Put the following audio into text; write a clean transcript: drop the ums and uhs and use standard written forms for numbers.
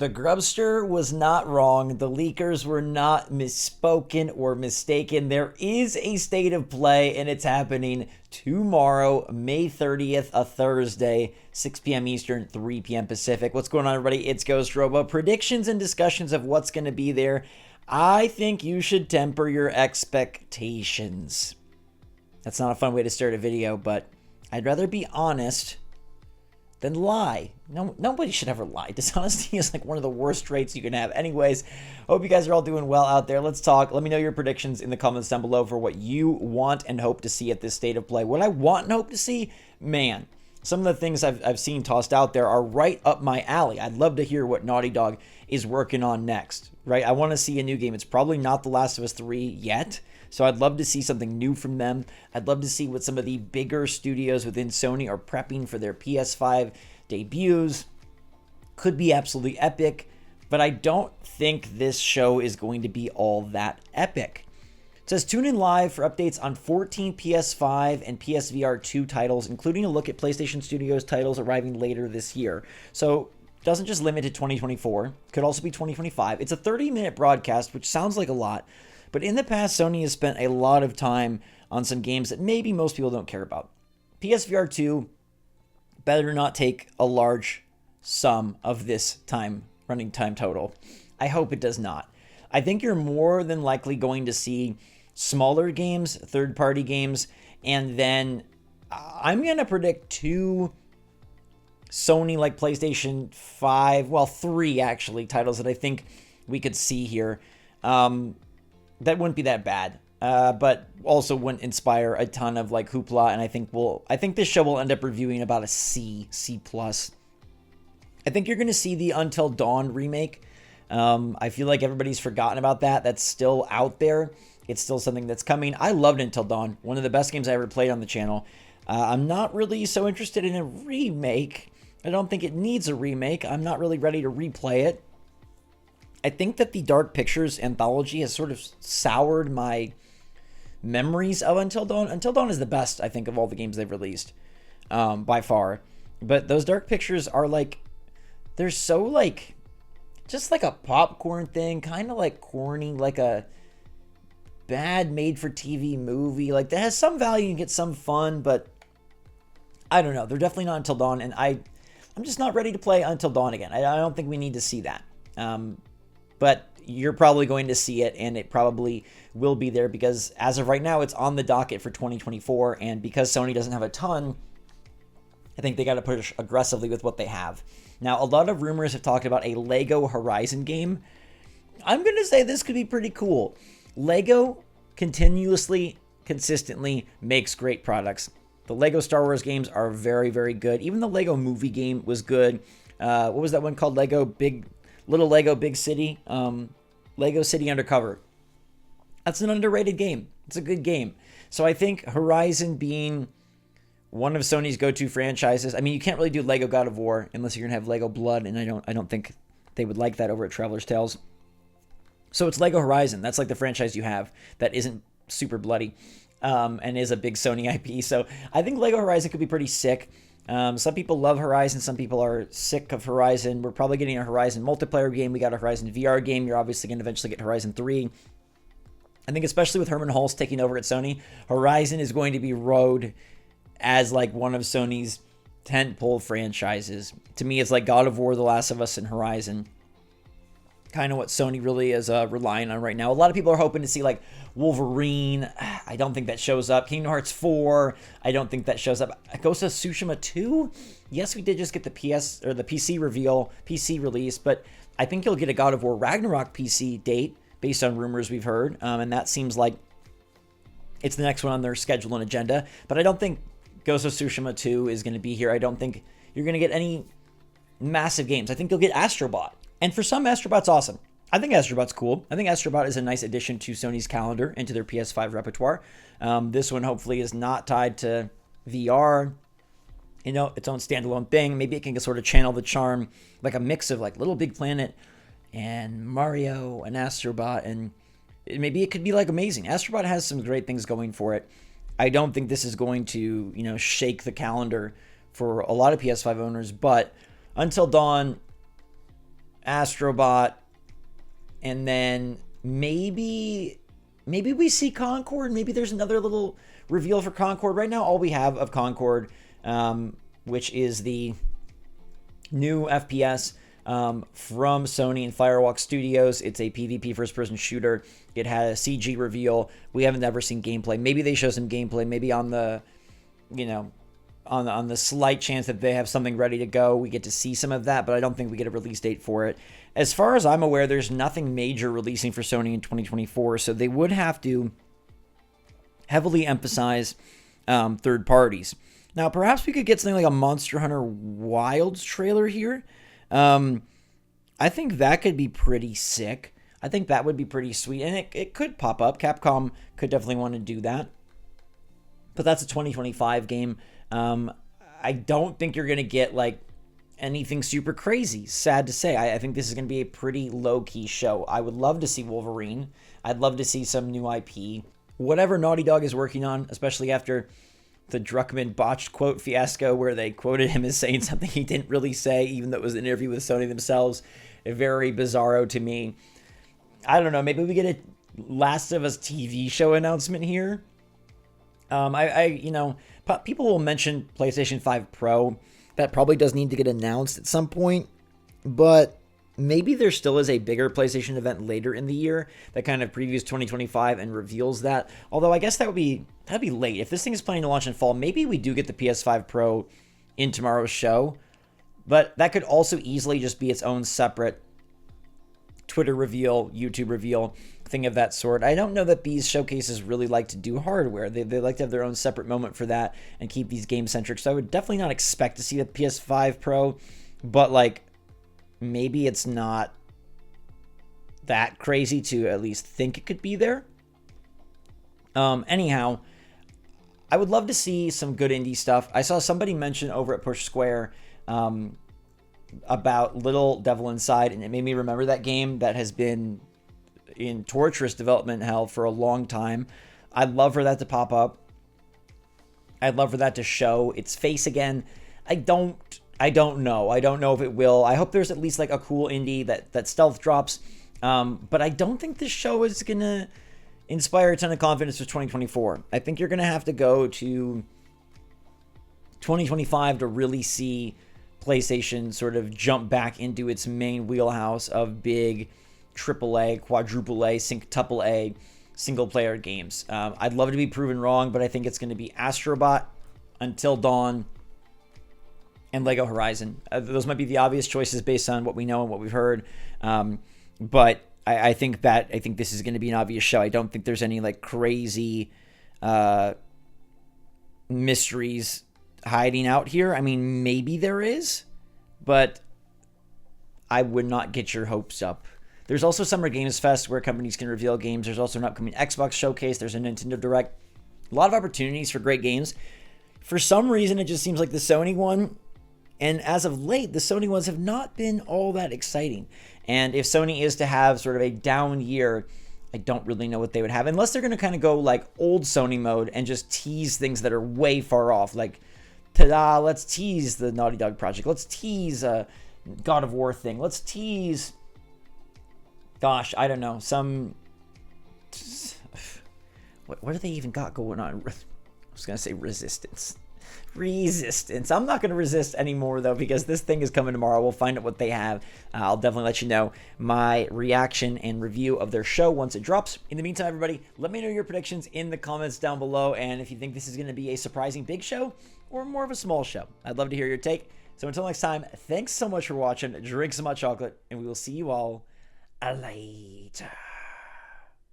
The Grubster was not wrong. The leakers were not misspoken or mistaken. There is a state of play, and it's happening tomorrow, May 30th, a Thursday, 6 p.m. Eastern, 3 p.m. Pacific. What's going on, everybody? It's GhostRobo. Predictions and discussions of what's going to be there. I think you should temper your expectations. That's not a fun way to start a video, but I'd rather be honest than lie. No, nobody should ever lie. Dishonesty is like one of the worst traits you can have. Anyways, hope you guys are all doing well out there. Let's talk. Let me know your predictions in the comments down below for what you want and hope to see at this state of play. What I want and hope to see, man, some of the things I've seen tossed out there are right up my alley. I'd love to hear what Naughty Dog is working on next, right? I want to see a new game. It's probably not The Last of Us 3 yet, so I'd love to see something new from them. I'd love to see what some of the bigger studios within Sony are prepping for their PS5 debuts. Could be absolutely epic, but I don't think this show is going to be all that epic. It says tune in live for updates on 14 PS5 and PSVR 2 titles, including a look at PlayStation Studios titles arriving later this year. So doesn't just limit to 2024, could also be 2025. It's a 30-minute broadcast, which sounds like a lot, but in the past, Sony has spent a lot of time on some games that maybe most people don't care about. PSVR 2 better not take a large sum of this running time total. I hope it does not. I think you're more than likely going to see smaller games, third-party games, and then I'm going to predict 2 Sony, like PlayStation 5, well, 3 actually, titles that I think we could see here. That wouldn't be that bad, but also wouldn't inspire a ton of like hoopla. And I think this show will end up reviewing about a C+. I think you're going to see the Until Dawn remake. I feel like everybody's forgotten about that. That's still out there. It's still something that's coming. I loved Until Dawn, one of the best games I ever played on the channel. I'm not really so interested in a remake. I don't think it needs a remake. I'm not really ready to replay it. I think that the Dark Pictures anthology has sort of soured my memories of Until Dawn. Until Dawn is the best, I think, of all the games they've released, by far. But those Dark Pictures are like, they're so like, just like a popcorn thing, kind of like corny, like a bad made-for-TV movie. Like, that has some value and gets some fun, but I don't know. They're definitely not Until Dawn, and I'm just not ready to play Until Dawn again. I don't think we need to see that. But you're probably going to see it, and it probably will be there because as of right now, it's on the docket for 2024, and because Sony doesn't have a ton, I think they got to push aggressively with what they have. Now, a lot of rumors have talked about a Lego Horizon game. I'm going to say this could be pretty cool. Lego consistently makes great products. The Lego Star Wars games are very, very good. Even the Lego movie game was good. What was that one called? Little Lego Big City? Lego City Undercover. That's an underrated game. It's a good game. So I think Horizon being one of Sony's go-to franchises. I mean, you can't really do Lego God of War unless you're going to have Lego Blood, and I don't think they would like that over at Traveler's Tales. So it's Lego Horizon. That's like the franchise you have that isn't super bloody and is a big Sony IP. So I think Lego Horizon could be pretty sick. Some people love Horizon. Some people are sick of Horizon. We're probably getting a Horizon multiplayer game. We got a Horizon VR game. You're obviously going to eventually get Horizon 3. I think especially with Herman Hulse taking over at Sony, Horizon is going to be rode as like one of Sony's tentpole franchises. To me, it's like God of War, The Last of Us, and Horizon. Kind of what Sony really is relying on right now. A lot of people are hoping to see like Wolverine. I don't think that shows up. Kingdom Hearts 4. I don't think that shows up. Ghost of Tsushima 2. Yes, we did just get the PC release, but I think you'll get a God of War Ragnarok PC date based on rumors we've heard, and that seems like it's the next one on their schedule and agenda. But I don't think Ghost of Tsushima 2 is going to be here. I don't think you're going to get any massive games. I think you'll get Astrobot. And for some, Astrobot's awesome. I think Astrobot's cool. I think Astrobot is a nice addition to Sony's calendar and to their PS5 repertoire. This one hopefully is not tied to VR, its own standalone thing. Maybe it can sort of channel the charm, like a mix of like Little Big Planet and Mario and Astrobot, and maybe it could be like amazing. Astrobot has some great things going for it. I don't think this is going to, shake the calendar for a lot of PS5 owners, but Until Dawn, Astrobot, and then maybe we see Concord. Maybe there's another little reveal for Concord. Right now, all we have of Concord, which is the new FPS from Sony and Firewalk Studios. It's a PvP first-person shooter. It had a CG reveal. We haven't ever seen gameplay. Maybe they show some gameplay. Maybe on the, on the slight chance that they have something ready to go, we get to see some of that, but I don't think we get a release date for it. As far as I'm aware, there's nothing major releasing for Sony in 2024, so they would have to heavily emphasize third parties. Now, perhaps we could get something like a Monster Hunter Wilds trailer here. I think that could be pretty sick. I think that would be pretty sweet, and it could pop up. Capcom could definitely want to do that. But that's a 2025 game. I don't think you're going to get like anything super crazy. Sad to say. I think this is going to be a pretty low-key show. I would love to see Wolverine. I'd love to see some new IP. Whatever Naughty Dog is working on, especially after the Druckmann botched quote fiasco where they quoted him as saying something he didn't really say, even though it was an interview with Sony themselves. Very bizarro to me. I don't know. Maybe we get a Last of Us TV show announcement here. People will mention PlayStation 5 Pro. That probably does need to get announced at some point, but maybe there still is a bigger PlayStation event later in the year that kind of previews 2025 and reveals that. Although I guess that'd be late. If this thing is planning to launch in fall, maybe we do get the PS5 Pro in tomorrow's show, but that could also easily just be its own separate Twitter reveal, YouTube reveal, thing of that sort. I don't know that these showcases really like to do hardware. They like to have their own separate moment for that and keep these game-centric. So I would definitely not expect to see the PS5 Pro, but like maybe it's not that crazy to at least think it could be there. Anyhow, I would love to see some good indie stuff. I saw somebody mention over at Push Square about Little Devil Inside, and it made me remember that game that has been in torturous development hell for a long time. I'd love for that to pop up. I'd love for that to show its face again. I don't know. I don't know if it will. I hope there's at least like a cool indie that stealth drops. But I don't think this show is going to inspire a ton of confidence for 2024. I think you're going to have to go to 2025 to really see PlayStation sort of jump back into its main wheelhouse of big AAA, quadruple A, quintuple A single-player games. I'd love to be proven wrong, but I think it's going to be Astrobot, Until Dawn, and Lego Horizon. Those might be the obvious choices based on what we know and what we've heard. But I think this is going to be an obvious show. I don't think there's any like crazy mysteries hiding out here. I mean, maybe there is, but I would not get your hopes up. There's also Summer Games Fest where companies can reveal games. There's also an upcoming Xbox showcase. There's a Nintendo Direct. A lot of opportunities for great games. For some reason, it just seems like the Sony one, and as of late, the Sony ones have not been all that exciting. And if Sony is to have sort of a down year, I don't really know what they would have, unless they're going to kind of go like old Sony mode and just tease things that are way far off. Like, ta-da, let's tease the Naughty Dog project. Let's tease a God of War thing. Let's tease, gosh, I don't know, some, what do they even got going on? I was going to say Resistance. I'm not going to resist anymore, though, because this thing is coming tomorrow. We'll find out what they have. I'll definitely let you know my reaction and review of their show once it drops. In the meantime, everybody, let me know your predictions in the comments down below, and if you think this is going to be a surprising big show or more of a small show. I'd love to hear your take. So until next time, thanks so much for watching. Drink some hot chocolate, and we will see you all later.